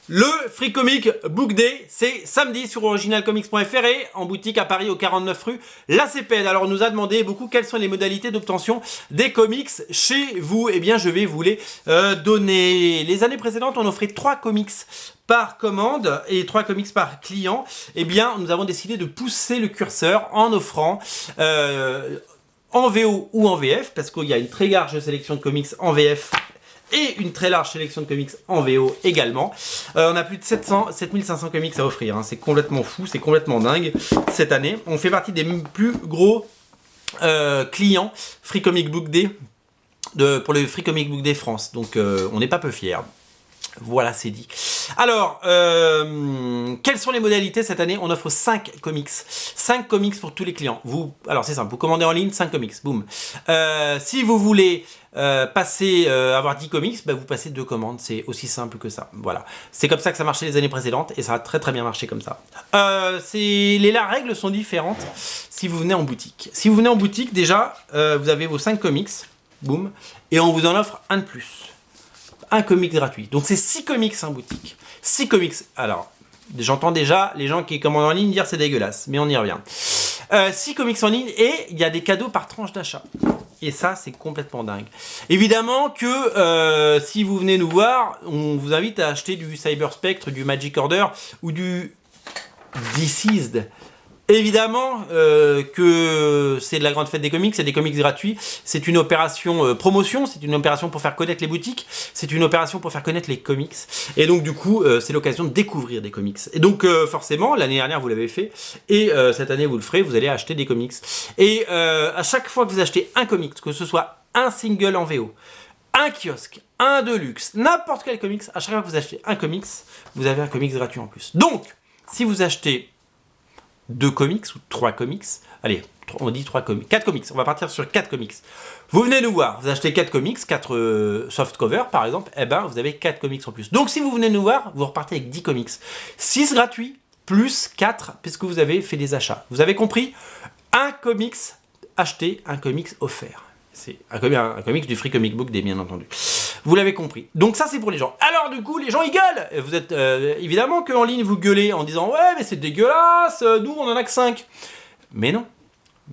Le Free Comic Book Day, c'est samedi sur originalcomics.fr et en boutique à Paris au 49 rue La Cépède. Alors on nous a demandé beaucoup quelles sont les modalités d'obtention des comics chez vous. Eh bien je vais vous les donner. Les années précédentes on offrait 3 comics par commande et 3 comics par client. Eh bien nous avons décidé de pousser le curseur en offrant en VO ou en VF, parce qu'il y a une très large sélection de comics en VF et une très large sélection de comics en VO également. On a plus de 7500 comics à offrir, hein. C'est complètement fou, c'est complètement dingue cette année. On fait partie des plus gros clients Free Comic Book Day pour le Free Comic Book Day France, donc on n'est pas peu fiers. Voilà, c'est dit. Alors, quelles sont les modalités cette année? On offre 5 comics. 5 comics pour tous les clients. Alors c'est simple, vous commandez en ligne 5 comics, boum. Si vous voulez avoir 10 comics, bah, vous passez 2 commandes, c'est aussi simple que ça. Voilà. C'est comme ça que ça marchait les années précédentes et ça a très très bien marché comme ça. Les règles sont différentes si vous venez en boutique. Si vous venez en boutique, déjà, vous avez vos 5 comics, boum, et on vous en offre un de plus. Un comic gratuit. Donc c'est 6 comics en boutique. 6 comics. Alors, j'entends déjà les gens qui commandent en ligne dire c'est dégueulasse, mais on y revient. 6 comics en ligne et il y a des cadeaux par tranche d'achat. Et ça, c'est complètement dingue. Évidemment que si vous venez nous voir, on vous invite à acheter du Cyber Spectre, du Magic Order ou du Deceased. Évidemment que c'est de la grande fête des comics, c'est des comics gratuits, c'est une opération promotion, c'est une opération pour faire connaître les boutiques, c'est une opération pour faire connaître les comics, et donc du coup c'est l'occasion de découvrir des comics. Et donc forcément, l'année dernière vous l'avez fait, et cette année vous le ferez, vous allez acheter des comics. Et à chaque fois que vous achetez un comics, que ce soit un single en VO, un kiosque, un deluxe, n'importe quel comics, à chaque fois que vous achetez un comics, vous avez un comics gratuit en plus. Donc, si vous achetez 2 comics ou 3 comics, allez, on dit 4 comics, on va partir sur 4 comics. Vous venez nous voir, vous achetez 4 comics, 4 softcovers par exemple, et ben vous avez 4 comics en plus. Donc si vous venez nous voir, vous repartez avec 10 comics. 6 gratuits, plus 4, puisque vous avez fait des achats. Vous avez compris? Un comics acheté, un comics offert. C'est un comics du Free Comic Book Day, bien entendu. Vous l'avez compris. Donc ça, c'est pour les gens. Alors du coup, les gens, ils gueulent. Vous êtes évidemment qu'en ligne, vous gueulez en disant « Ouais, mais c'est dégueulasse, nous, on en a que 5. » Mais non.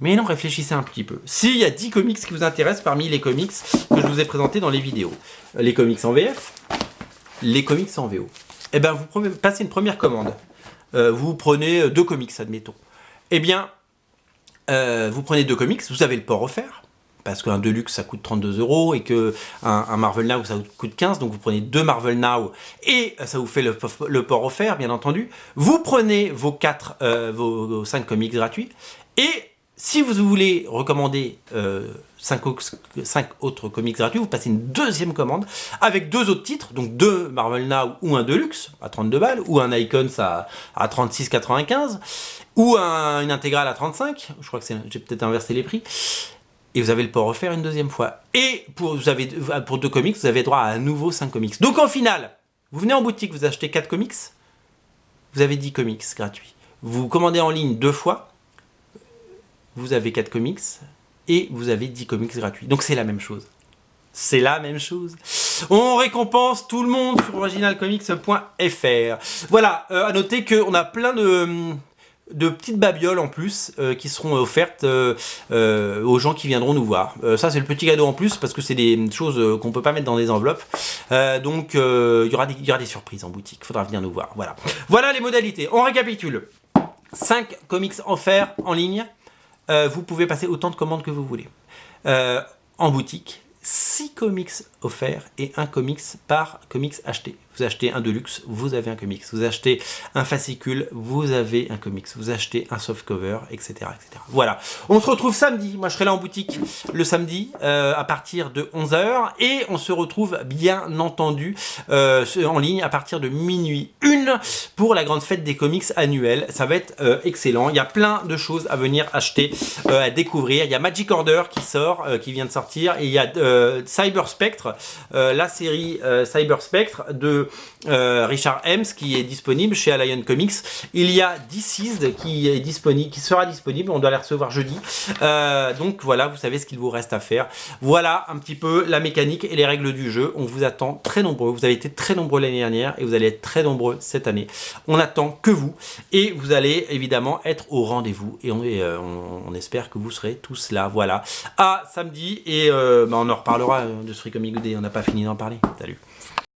Mais non, réfléchissez un petit peu. S'il y a 10 comics qui vous intéressent parmi les comics que je vous ai présentés dans les vidéos, les comics en VF, les comics en VO, eh bien, vous passez une première commande. Vous prenez 2 comics, admettons. Eh bien, vous prenez 2 comics, vous avez le port offert. Parce qu'un Deluxe ça coûte 32 € et qu'un Marvel Now ça coûte 15, donc vous prenez 2 Marvel Now et ça vous fait le port offert, bien entendu. Vous prenez vos 5 comics gratuits et si vous voulez recommander 5 autres comics gratuits, vous passez une deuxième commande avec 2 autres titres, donc 2 Marvel Now ou un Deluxe à 32 balles, ou un Icons à 36,95, ou une intégrale à 35, je crois que j'ai peut-être inversé les prix. Et vous avez le port offert une deuxième fois. Et pour 2 comics, vous avez droit à un nouveau 5 comics. Donc en final, vous venez en boutique, vous achetez 4 comics, vous avez 10 comics gratuits. Vous commandez en ligne 2 fois, vous avez 4 comics, et vous avez 10 comics gratuits. Donc c'est la même chose. C'est la même chose. On récompense tout le monde sur originalcomics.fr. Voilà, à noter qu'on a plein de petites babioles en plus qui seront offertes aux gens qui viendront nous voir. Ça c'est le petit cadeau en plus parce que c'est des choses qu'on peut pas mettre dans des enveloppes. Donc il y aura des surprises en boutique. Faudra venir nous voir. Voilà les modalités. On récapitule. 5 comics offerts en ligne. Vous pouvez passer autant de commandes que vous voulez. En boutique, 6 comics offerts et 1 comics par comics acheté. Vous achetez un Deluxe, vous avez un comics. Vous achetez un fascicule, vous avez un comics. Vous achetez un softcover, etc., etc. Voilà. On se retrouve samedi. Moi, je serai là en boutique le samedi à partir de 11h. Et on se retrouve, bien entendu, en ligne à partir de minuit 1 pour la grande fête des comics annuelle. Ça va être excellent. Il y a plein de choses à venir acheter, à découvrir. Il y a Magic Order qui sort, qui vient de sortir. Et il y a Cyber Spectre, la série Cyber Spectre de Richard Hems qui est disponible chez Alliance Comics. Il y a Deceased qui est disponible, qui sera disponible, on doit les recevoir jeudi. Donc voilà, vous savez ce qu'il vous reste à faire. Voilà un petit peu la mécanique et les règles du jeu. On vous attend très nombreux, vous avez été très nombreux l'année dernière et vous allez être très nombreux cette année. On attend que vous et vous allez évidemment être au rendez-vous et on espère que vous serez tous là. Voilà, à samedi et on en reparlera de ce Free Comic Day, on n'a pas fini d'en parler. Salut.